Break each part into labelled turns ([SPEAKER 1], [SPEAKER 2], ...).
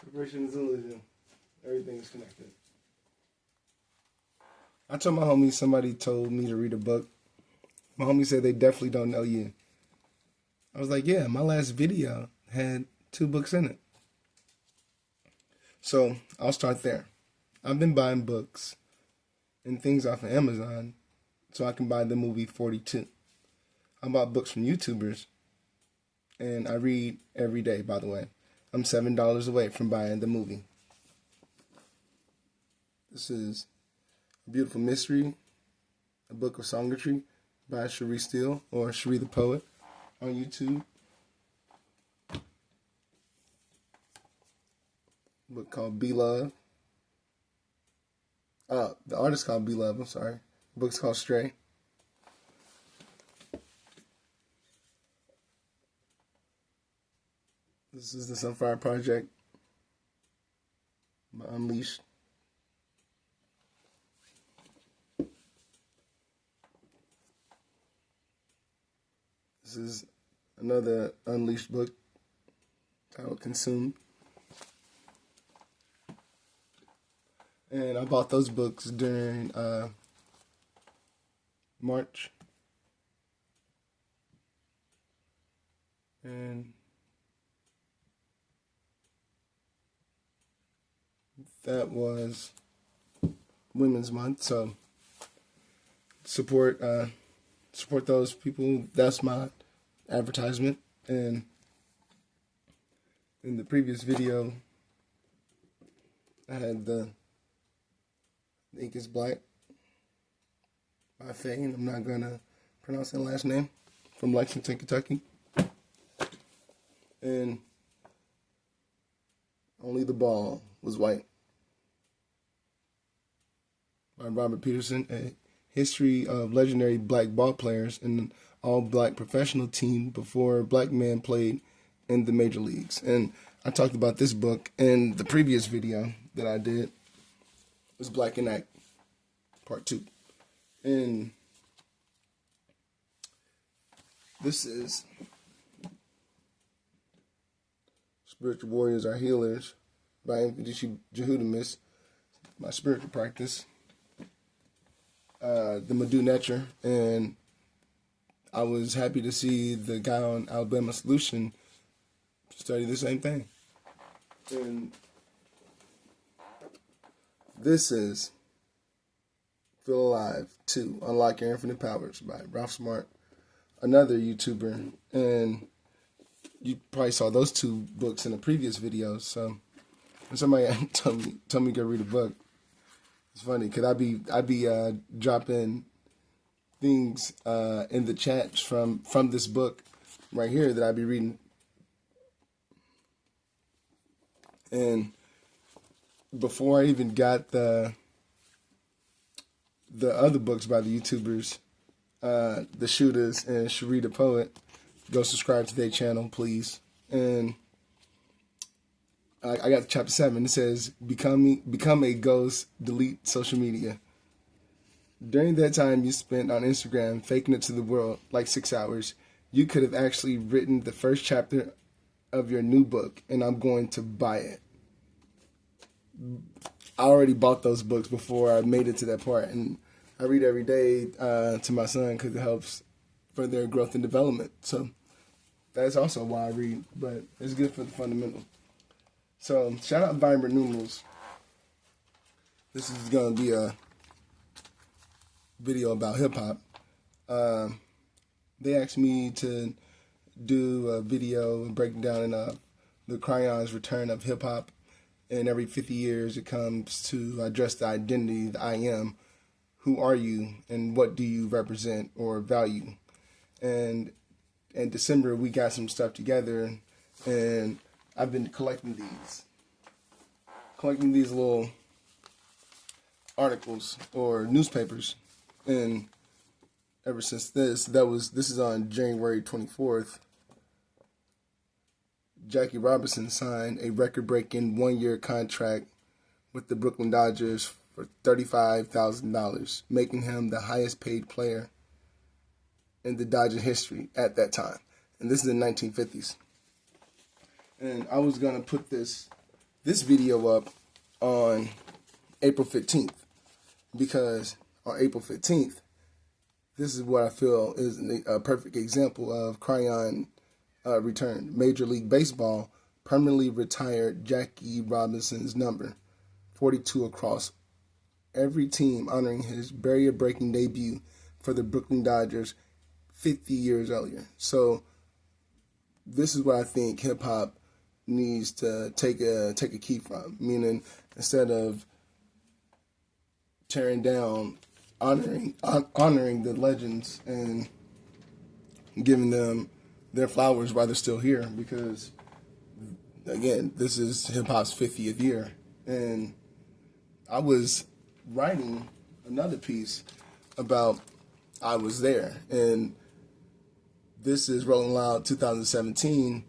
[SPEAKER 1] Separation is illusion. Everything is connected. I told my homie somebody told me to read a book. My homie said they definitely don't know you. I was like, yeah, my last video had 2 books in it. So I'll start there. I've been buying books and things off of Amazon so I can buy the movie 42. I bought books from YouTubers and I read every day, by the way. I'm $7 away from buying the movie. This is A Beautiful Mystery, A Book of Songotry by Cherie Steele, or Cherie the Poet, on YouTube. A book called Be Love. The artist called Be Love, I'm sorry. The book's called Stray. This is the Sunfire Project by Unleashed. This is another Unleashed book titled Consumed. And I bought those books during March. And that was Women's Month, so support those people. That's my advertisement. And in the previous video, I had the Ink is Black by Faye, and I'm not gonna pronounce that last name, from Lexington, Kentucky. And Only the Ball Was White by Robert Peterson, a history of legendary black ball players in an all-black professional team before black men played in the major leagues. And I talked about this book in the previous video that I did. It was Black and Act, Part 2. And this is Spiritual Warriors Are Healers by Mfudisi Jehudimus, my spiritual practice. The Madu Netcher, and I was happy to see the guy on Alabama Solution study the same thing. And this is Feel Alive 2, Unlock Your Infinite Powers by Ralph Smart, another YouTuber. And you probably saw those 2 books in the previous videos. So when somebody told me to go read a book, it's funny because I be dropping things in the chats from this book right here that I be reading. And before I even got the other books by the YouTubers, The Shooters and Cherie the Poet, go subscribe to their channel, please. And I got chapter 7. It says, become a ghost, delete social media. During that time you spent on Instagram faking it to the world, like 6 hours, you could have actually written the first chapter of your new book, and I'm going to buy it. I already bought those books before I made it to that part, and I read every day to my son because it helps for their growth and development. So that's also why I read, but it's good for the fundamental. So shout out Vibrant Numerals. This is going to be a video about hip-hop. They asked me to do a video breaking down the Cryon's return of hip-hop. And every 50 years it comes to address the identity, the I am. Who are you and what do you represent or value? And in December we got some stuff together, and I've been collecting these little articles or newspapers. And ever since this is on January 24th, Jackie Robinson signed a record-breaking 1-year contract with the Brooklyn Dodgers for $35,000, making him the highest-paid player in the Dodger history at that time. And this is in the 1950s. And I was going to put this this video up on April 15th because on April 15th, this is what I feel is a perfect example of Cryon return. Major League Baseball permanently retired Jackie Robinson's number, 42 across every team, honoring his barrier-breaking debut for the Brooklyn Dodgers 50 years earlier. So this is what I think hip-hop needs to take a key from, meaning instead of tearing down, honoring the legends and giving them their flowers while they're still here, because again, this is hip-hop's 50th year. And I was writing another piece about I was there, and this is Rolling Loud 2017,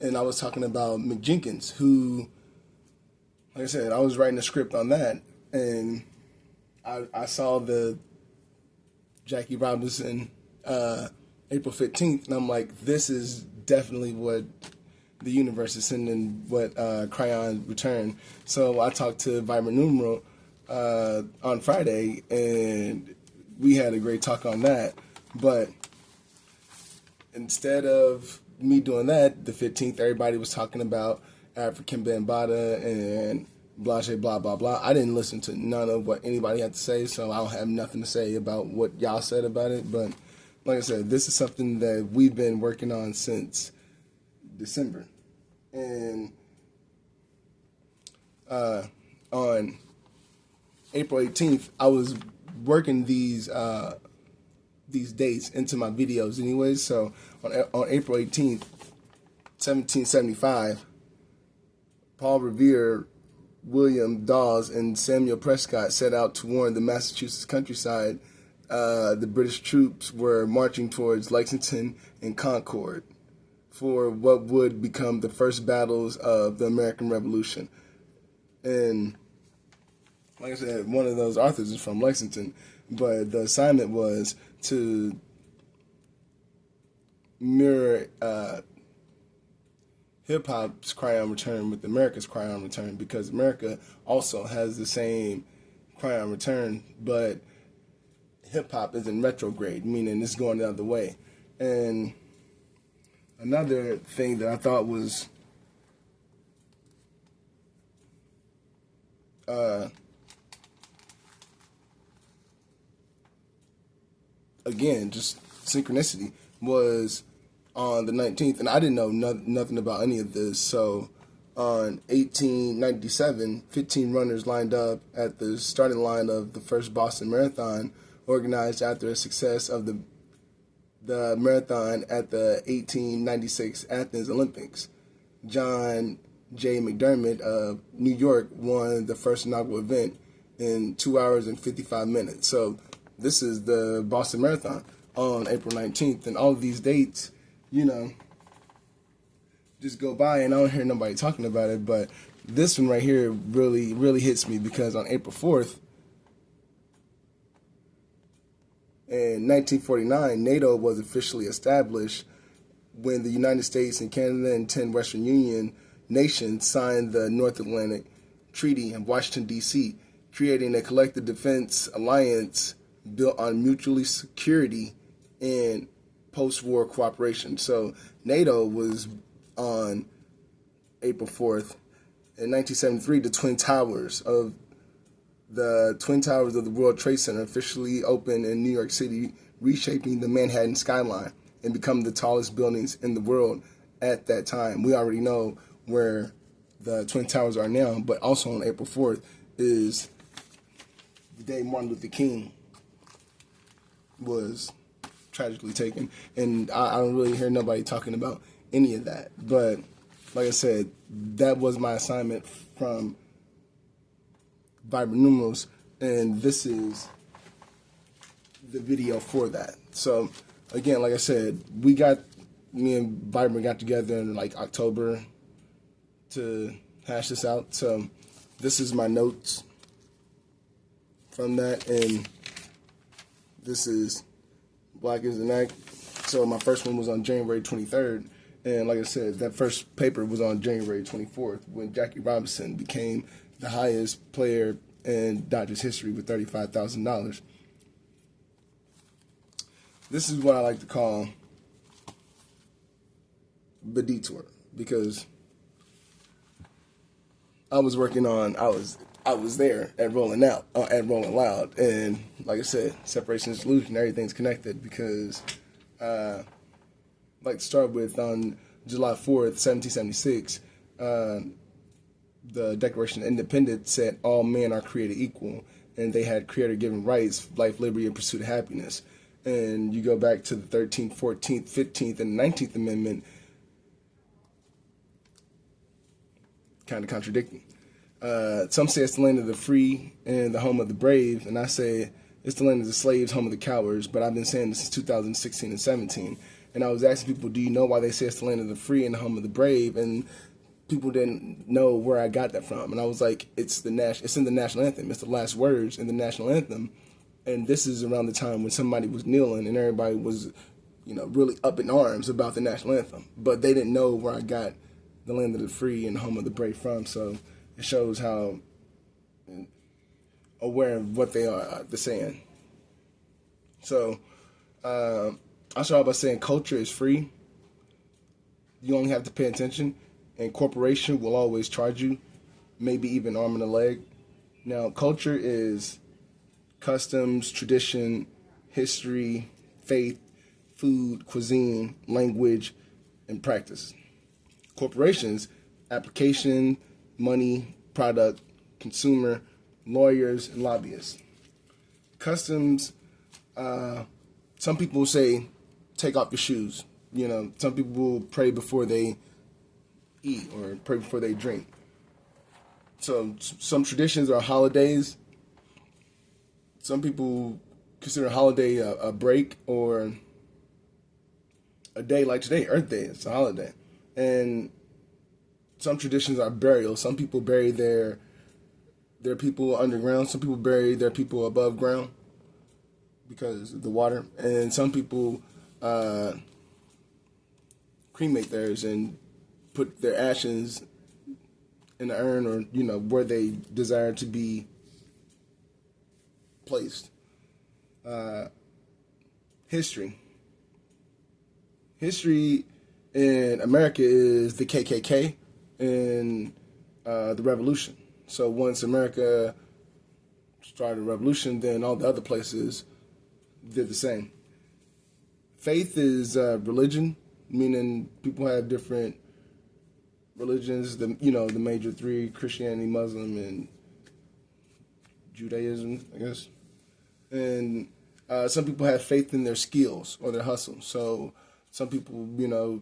[SPEAKER 1] and I was talking about Mick Jenkins, who, like I said, I was writing a script on that, and I saw the Jackie Robinson April 15th, and I'm like, this is definitely what the universe is sending, what Cryon return. So I talked to Vibrant Numeral on Friday, and we had a great talk on that. But instead of me doing that, the 15th, everybody was talking about African Bambaataa and blah, blah, blah, blah. I didn't listen to none of what anybody had to say, so I don't have nothing to say about what y'all said about it. But like I said, this is something that we've been working on since December. And on April 18th, I was working these dates into my videos anyways. So on April 18th, 1775, Paul Revere, William Dawes, and Samuel Prescott set out to warn the Massachusetts countryside the British troops were marching towards Lexington and Concord for what would become the first battles of the American Revolution. And like I said, one of those authors is from Lexington, but the assignment was to mirror hip-hop's Cryon return with America's Cryon return, because America also has the same Cryon return, but hip-hop is in retrograde, meaning it's going the other way. And another thing that I thought was again, just synchronicity, was on the 19th, and I didn't know nothing about any of this. So on 1897, 15 runners lined up at the starting line of the first Boston Marathon, organized after a success of the marathon at the 1896 Athens Olympics. John J. McDermott of New York won the first inaugural event in 2 hours and 55 minutes. So this is the Boston Marathon on April 19th. And all of these dates, you know, just go by and I don't hear nobody talking about it. But this one right here really, really hits me, because on April 4th, in 1949, NATO was officially established when the United States and Canada and 10 Western Union nations signed the North Atlantic Treaty in Washington, D.C., creating a collective defense alliance built on mutual security and post-war cooperation. So NATO was on April 4th. In 1973, the Twin Towers of the World Trade Center officially opened in New York City, reshaping the Manhattan skyline and become the tallest buildings in the world at that time. We already know where the Twin Towers are now, but also on April 4th is the day Martin Luther King was tragically taken. And I don't really hear nobody talking about any of that. But like I said, that was my assignment from Vibrant Numerals, and this is the video for that. So again, like I said, me and Vibrant got together in like October to hash this out. So this is my notes from that, and this is Black is the Neck. So my first one was on January 23rd, And like I said, that first paper was on January 24th when Jackie Robinson became the highest player in Dodgers history with $35,000. This is what I like to call the detour, because I was there at Rolling Out, at Rolling Loud, and like I said, separation is illusion. Everything's connected because, I'd like to start with on July 4th, 1776, the Declaration of Independence said all men are created equal, and they had creator-given rights, life, liberty, and pursuit of happiness. And you go back to the 13th, 14th, 15th, and 19th Amendment, kind of contradicting. Some say it's the land of the free and the home of the brave, and I say it's the land of the slaves, home of the cowards. But I've been saying this since 2016 and 17, and I was asking people, do you know why they say it's the land of the free and the home of the brave? And people didn't know where I got that from, and I was like, it's in the national anthem. It's the last words in the national anthem, and this is around the time when somebody was kneeling and everybody was, really up in arms about the national anthem, but they didn't know where I got the land of the free and home of the brave from. So it shows how aware of what they're saying. So I'll start by saying culture is free. You only have to pay attention, and corporation will always charge you, maybe even arm and a leg. Now, culture is customs, tradition, history, faith, food, cuisine, language, and practice. Corporations, application, money, product, consumer, lawyers, and lobbyists. Customs, some people say, take off your shoes. Some people will pray before they eat or pray before they drink. So some traditions are holidays. Some people consider a holiday a break, or a day like today, Earth Day. It's a holiday. And some traditions are burial. Some people bury their people underground. Some people bury their people above ground because of the water. And some people cremate theirs and put their ashes in the urn, or where they desire to be placed. History in America is the KKK and the Revolution. So once America started a revolution, then all the other places did the same. Faith is religion, meaning people have different religions. The major three: Christianity, Muslim, and Judaism, I guess. And some people have faith in their skills or their hustle. So some people,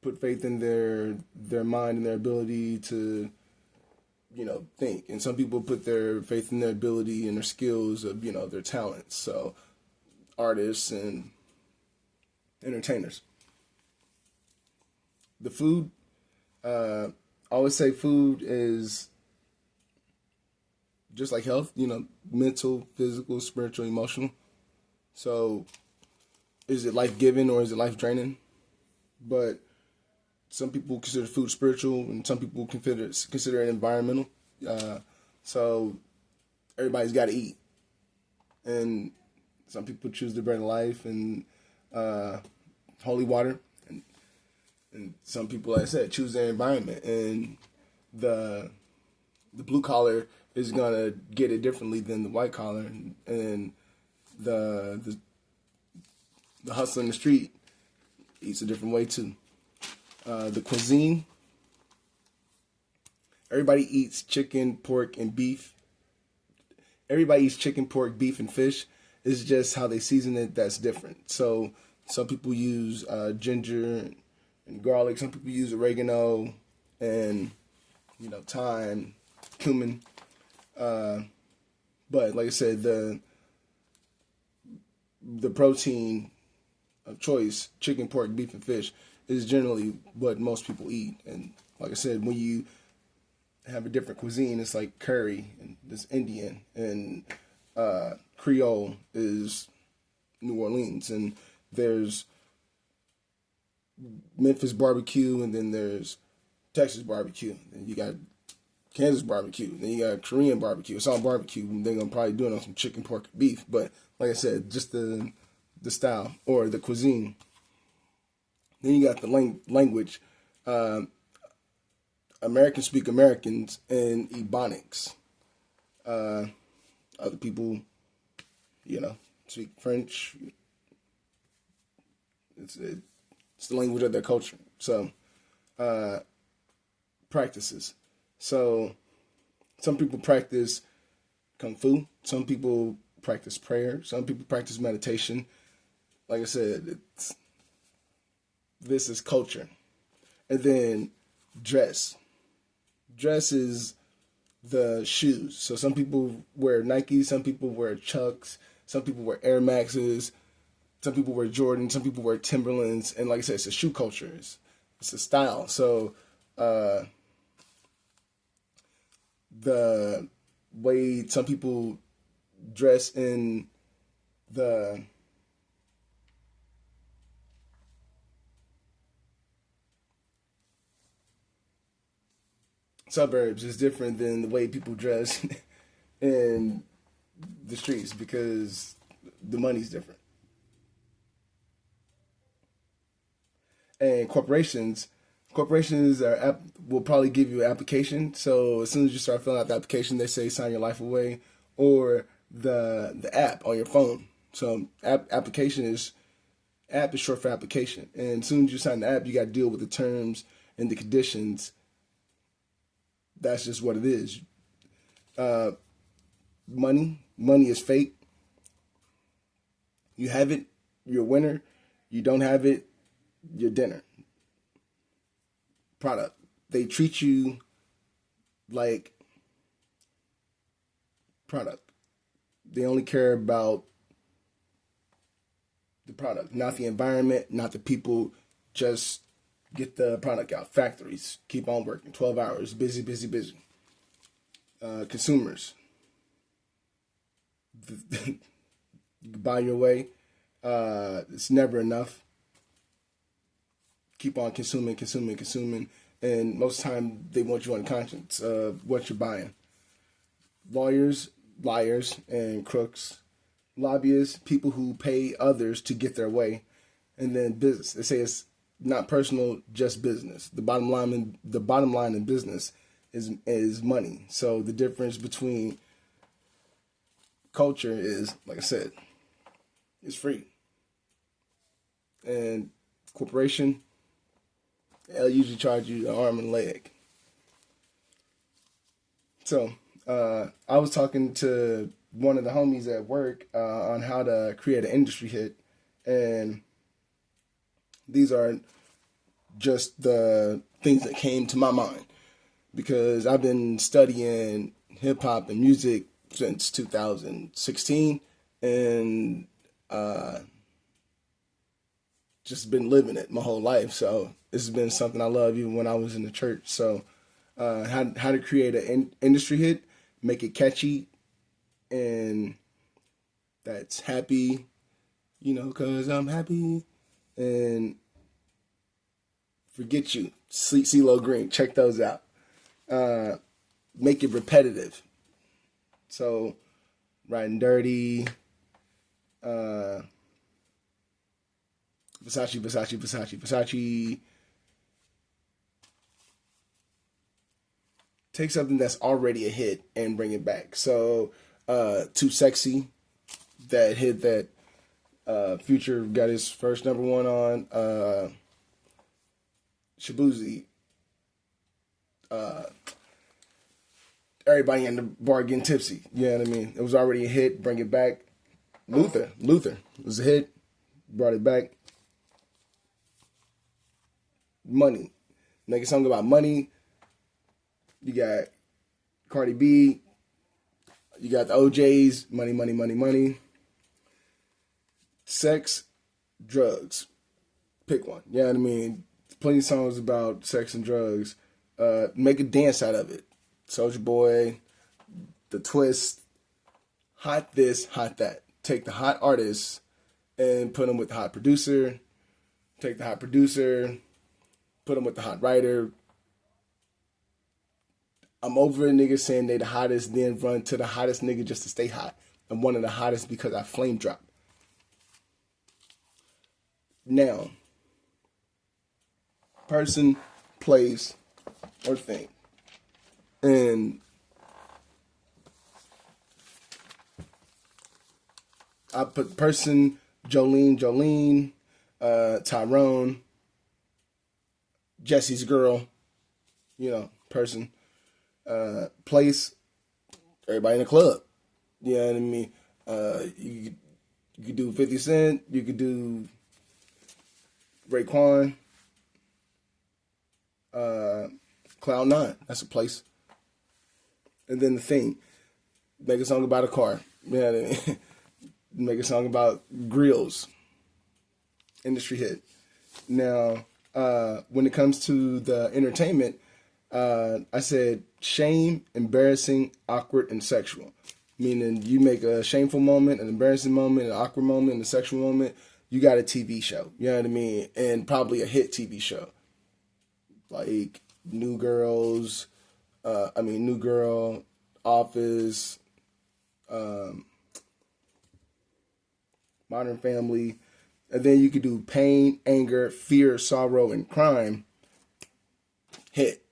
[SPEAKER 1] put faith in their mind and their ability to, think. And some people put their faith in their ability and their skills of, their talents. So artists and entertainers. The food, I always say food is just like health, mental, physical, spiritual, emotional. So is it life-giving or is it life-draining? But some people consider food spiritual, and some people consider it environmental. So everybody's got to eat. And some people choose the bread of life and holy water. And some people, like I said, choose their environment. And the blue collar is going to get it differently than the white collar. And the hustler in the street eats a different way too. The cuisine, everybody eats chicken, pork, and beef. Everybody eats chicken, pork, beef, and fish. It's just how they season it that's different. So some people use ginger and garlic. Some people use oregano and thyme, cumin. But like I said, the protein of choice, chicken, pork, beef, and fish, is generally what most people eat. And like I said, when you have a different cuisine, it's like curry, and it's Indian, and Creole is New Orleans, and there's Memphis barbecue, and then there's Texas barbecue. Then you got Kansas barbecue. Then you got Korean barbecue. It's all barbecue. And they're gonna probably do it on some chicken, pork, beef. But like I said, just the style or the cuisine. Then you got the language. Americans speak Americans and Ebonics. Other people, speak French. It's the language of their culture. So, practices. So, some people practice kung fu. Some people practice prayer. Some people practice meditation. Like I said, this is culture. And then dress. Dress is the shoes. So some people wear Nike, some people wear Chucks, some people wear Air Maxes, some people wear Jordan, some people wear Timberlands, and like I said, it's a shoe culture. It's a style. So the way some people dress in the suburbs is different than the way people dress in the streets because the money's different. And corporations will probably give you an application. So as soon as you start filling out the application, they say sign your life away, or the app on your phone. So app is short for application. And as soon as you sign the app, you got to deal with the terms and the conditions. That's just what it is. Money is fake. You have it, you're a winner. You don't have it, you're dinner. Product. They treat you like product. They only care about the product, not the environment, not the people. Just get the product out. Factories keep on working 12 hours, busy. Consumers, you buy your way. It's never enough. Keep on consuming, and most of the time they want you unconscious of what you're buying. Lawyers, liars, and crooks. Lobbyists, people who pay others to get their way. And then business. They say it's not personal, just business. The bottom line in business is money. So the difference between culture is, like I said, it's free. And corporation, they'll usually charge you an arm and a leg. So I was talking to one of the homies at work on how to create an industry hit, and these are just the things that came to my mind because I've been studying hip hop and music since 2016 and just been living it my whole life. So this has been something I love even when I was in the church. So how to create an industry hit, make it catchy and that's happy, because I'm happy, and Forget You, CeeLo Green. Check those out. Make it repetitive. So, Riding Dirty, Versace. Take something that's already a hit and bring it back. So, Too Sexy, that hit that Future got his first number one on. Shabuzi, everybody in the bar getting tipsy. You know what I mean? It was already a hit. Bring it back. Luther was a hit. Brought it back. Money. Make a song about money. You got Cardi B. You got the OJs. Money. Sex, drugs. Pick one. You know what I mean? Plenty of songs about sex and drugs. Make a dance out of it. Soulja Boy, The Twist, hot this, hot that. Take the hot artist and put them with the hot producer. Take the hot producer, put them with the hot writer. I'm over a nigga saying they the hottest, then run to the hottest nigga just to stay hot. I'm one of the hottest because I flame drop. Now, person, place, or thing. And I put person, Jolene, Tyrone, Jesse's girl, person, place, everybody in the club. You know what I mean? You could do 50 Cent, you could do Raekwon, Cloud9, that's a place. And then the thing, make a song about a car. You know what I mean? Make a song about grills. Industry hit. Now, when it comes to the entertainment, I said shame, embarrassing, awkward, and sexual. Meaning you make a shameful moment, an embarrassing moment, an awkward moment, and a sexual moment, you got a TV show. You know what I mean? And probably a hit TV show. Like New Girl, Office, Modern Family. And then you could do pain, anger, fear, sorrow, and crime. Hit.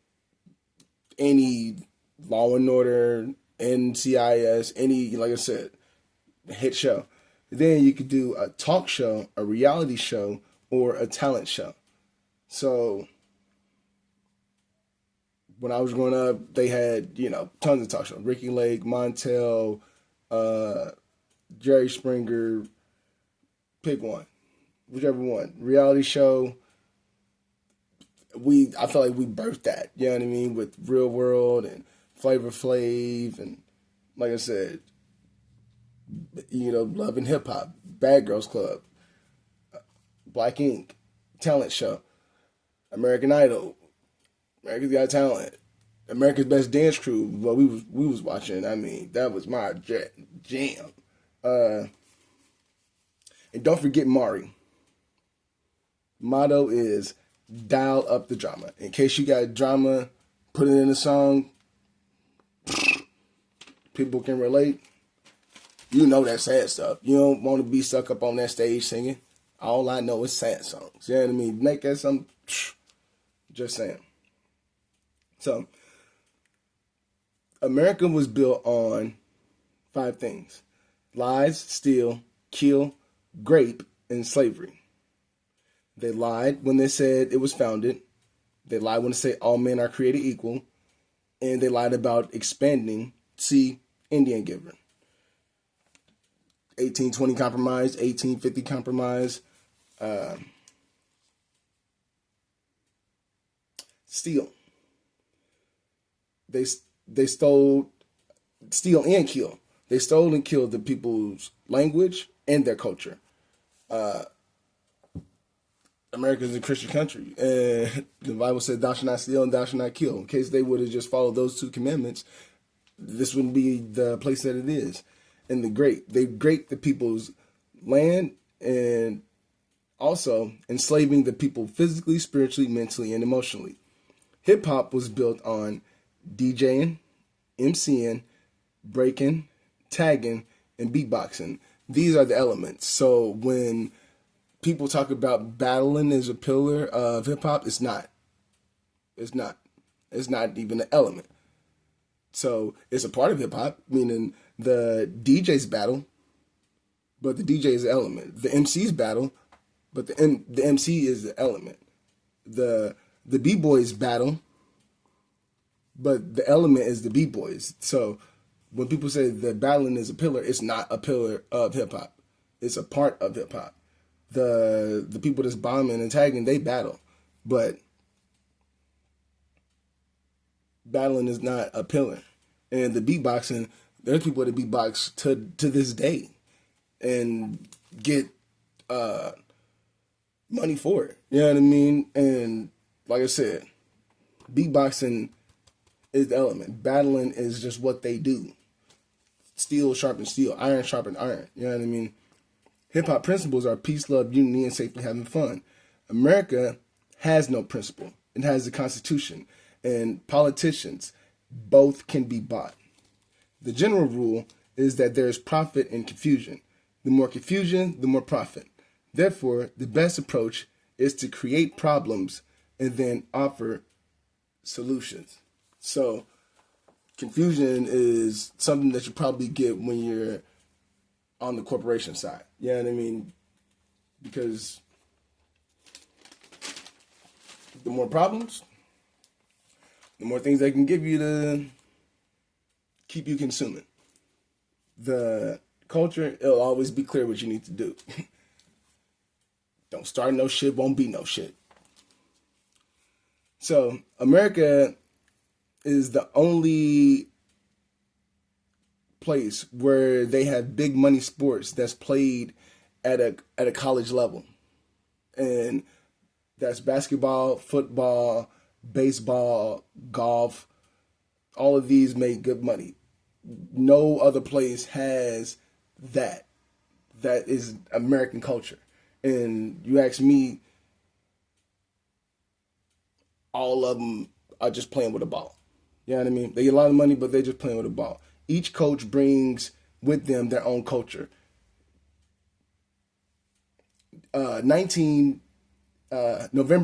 [SPEAKER 1] Any Law and Order, NCIS, any, like I said, hit show. Then you could do a talk show, a reality show, or a talent show. So when I was growing up, they had, tons of talk shows. Ricky Lake, Montel, Jerry Springer, pick one. Whichever one. Reality show. I feel like we birthed that, you know what I mean, with Real World and Flavor Flav and, like I said, Love and Hip Hop, Bad Girls Club, Black Ink, Talent Show, American Idol, America's Got Talent, America's Best Dance Crew. Well, we was watching. I mean, that was my jam. And don't forget Mari. Motto is dial up the drama. In case you got drama, put it in a song. People can relate. You know that sad stuff. You don't want to be stuck up on that stage singing. All I know is sad songs. You know what I mean? Make that something. Just saying. So, America was built on 5 things: lies, steal, kill, grape, and slavery. They lied when they said it was founded. They lied when they say all men are created equal. And they lied about expanding. See, Indian Giver. 1820 compromise, 1850 compromise. Steal. They stole, steal and kill. They stole and killed the people's language and their culture. America is a Christian country, and the Bible said, "Thou shalt not steal and thou shalt not kill." In case they would have just followed those 2 commandments, this wouldn't be the place that it is. And they grape the people's land and also enslaving the people physically, spiritually, mentally, and emotionally. Hip hop was built on DJing, MCing, breaking, tagging, and beatboxing. These are the elements. So when people talk about battling as a pillar of hip hop, it's not. It's not. It's not even an element. So it's a part of hip hop, meaning the DJ's battle, but the DJ is the element. The MC's battle, but the MC is the element. The B-boys battle, but the element is the B-boys. So when people say that battling is a pillar, it's not a pillar of hip hop. It's a part of hip hop. The people that's bombing and tagging, they battle, but battling is not a pillar. And the beatboxing, there's people that beatbox to this day and get money for it. You know what I mean? And like I said, beatboxing is the element. Battling is just what they do. Steel sharpens steel, iron sharpens iron. You know what I mean? Hip hop principles are peace, love, unity, and safely having fun. America has no principle. It has the Constitution, and politicians both can be bought. The general rule is that there is profit in confusion. The more confusion, the more profit. Therefore, the best approach is to create problems and then offer solutions. So, confusion is something that you probably get when you're on the corporation side. You know what I mean? Because the more problems, the more things they can give you to keep you consuming. The culture, it'll always be clear what you need to do. Don't start no shit, won't be no shit. So America is the only place where they have big money sports that's played at a college level. And that's basketball, football, baseball, golf. All of these make good money. No other place has that. That is American culture. And you ask me, all of them are just playing with a ball. You know what I mean? They get a lot of money, but they're just playing with a ball. Each coach brings with them their own culture. November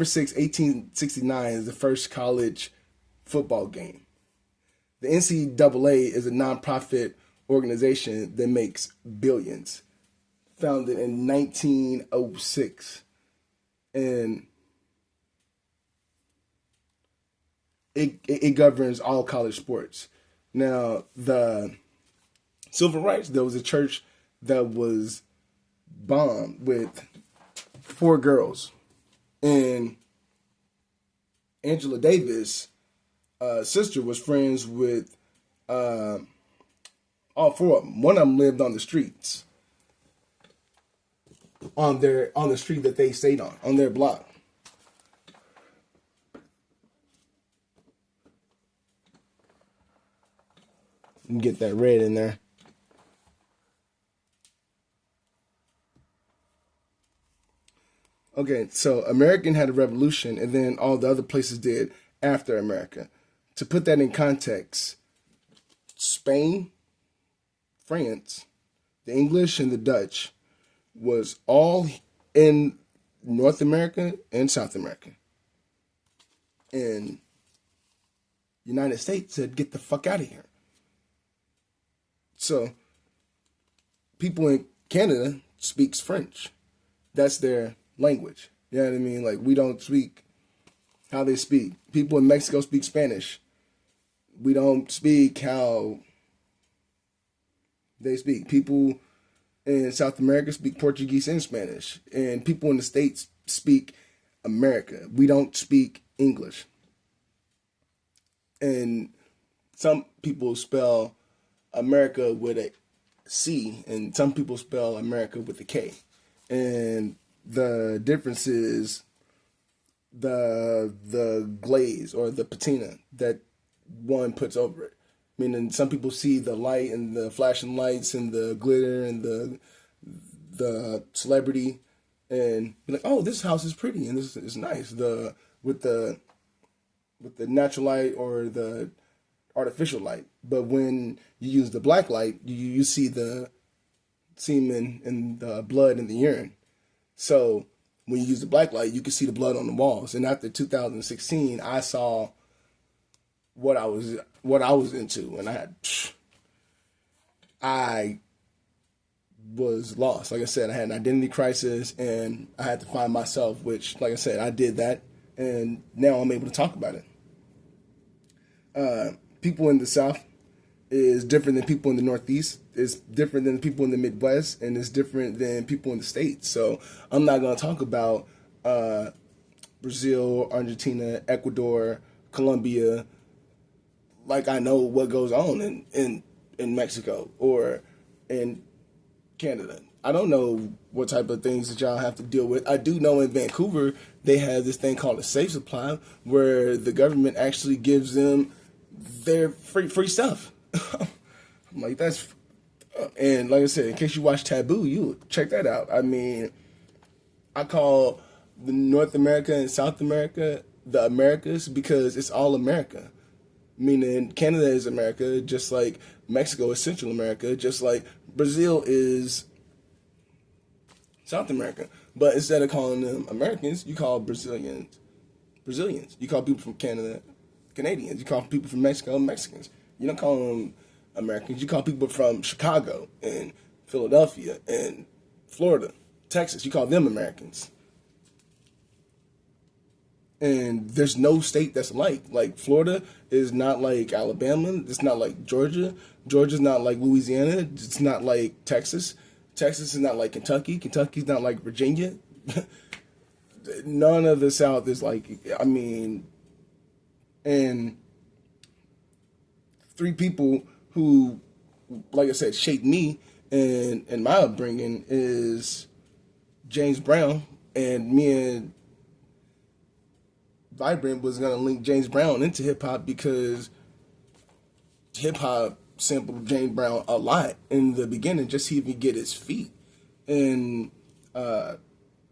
[SPEAKER 1] 6, 1869 is the first college football game. The NCAA is a nonprofit organization that makes billions. Founded in 1906. And it governs all college sports. Now, the civil rights, there was a church that was bombed with 4 girls. And Angela Davis' sister was friends with all 4 of them. One of them lived on the streets. On the street that they stayed on their block. You get that red in there. Okay, so American had a revolution, and then all the other places did after America. To put that in context, Spain, France, the English, and the Dutch was all in North America and South America. And United States said, get the fuck out of here. So, people in Canada speaks French. That's their language. You know what I mean? Like, we don't speak how they speak. People in Mexico speak Spanish. We don't speak how they speak. People in South America speak Portuguese and Spanish. And people in the States speak America. We don't speak English. And some people spell America with a C, and some people spell America with a K. And the difference is the glaze or the patina that one puts over it. Meaning some people see the light and the flashing lights and the glitter and the celebrity and be like, oh, this house is pretty and this is nice. With the natural light or the artificial light. But when you use the black light, you see the semen and the blood and the urine. So when you use the black light, you can see the blood on the walls. And after 2016, I saw what I was into, and I was lost. Like I said, I had an identity crisis, and I had to find myself. Which, like I said, I did that, and now I'm able to talk about it. People in the South is different than people in the Northeast. It's different than people in the Midwest, and it's different than people in the States. So I'm not going to talk about Brazil, Argentina, Ecuador, Colombia, like I know what goes on in Mexico or in Canada. I don't know what type of things that y'all have to deal with. I do know in Vancouver, they have this thing called a safe supply where the government actually gives them their free stuff. I'm like, that's... And like I said, in case you watch Taboo, you check that out. I mean, I call the North America and South America, the Americas, because it's all America. Meaning Canada is America, just like Mexico is Central America, just like Brazil is South America. But instead of calling them Americans, you call Brazilians Brazilians. You call people from Canada Canadians. You call people from Mexico Mexicans. You don't call them Americans. You call people from Chicago and Philadelphia and Florida, Texas. You call them Americans. And there's no state that's alike. Like Florida is not like Alabama. It's not like Georgia. Georgia's not like Louisiana. It's not like Texas. Texas is not like Kentucky. Kentucky's not like Virginia. None of the South is like, I mean, and three people who, like I said, shaped me and my upbringing is James Brown, and me and Vibrant was gonna link James Brown into hip hop because hip hop sampled James Brown a lot in the beginning, just to even get his feet. And the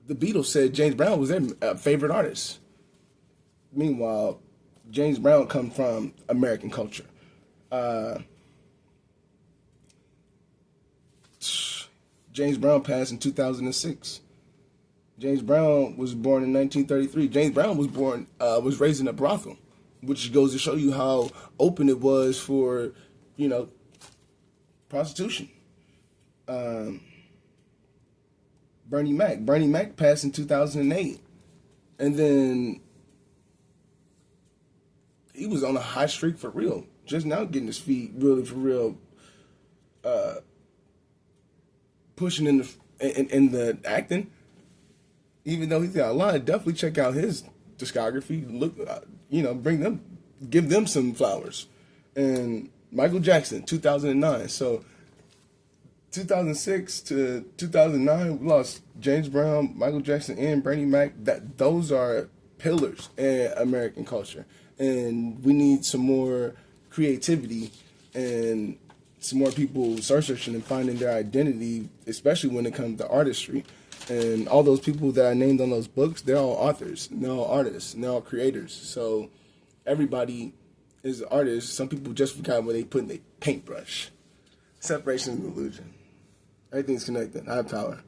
[SPEAKER 1] Beatles said James Brown was their favorite artist. Meanwhile, James Brown comes from American culture. James Brown passed in 2006. James Brown was born in 1933. James Brown was raised in a brothel, which goes to show you how open it was for, prostitution. Bernie Mac passed in 2008. And then he was on a hot streak for real. Just now getting his feet really for real, pushing in the acting. Even though he's got a lot, definitely check out his discography. Look, give them some flowers. And Michael Jackson, 2009. So 2006 to 2009, we lost James Brown, Michael Jackson, and Bernie Mac. Those are pillars in American culture. And we need some more creativity and some more people searching and finding their identity, especially when it comes to artistry. And all those people that I named on those books, they're all authors, and they're all artists, and they're all creators. So everybody is an artist. Some people just forgot where they put in their paintbrush. Separation is an illusion. Everything's connected. I have power.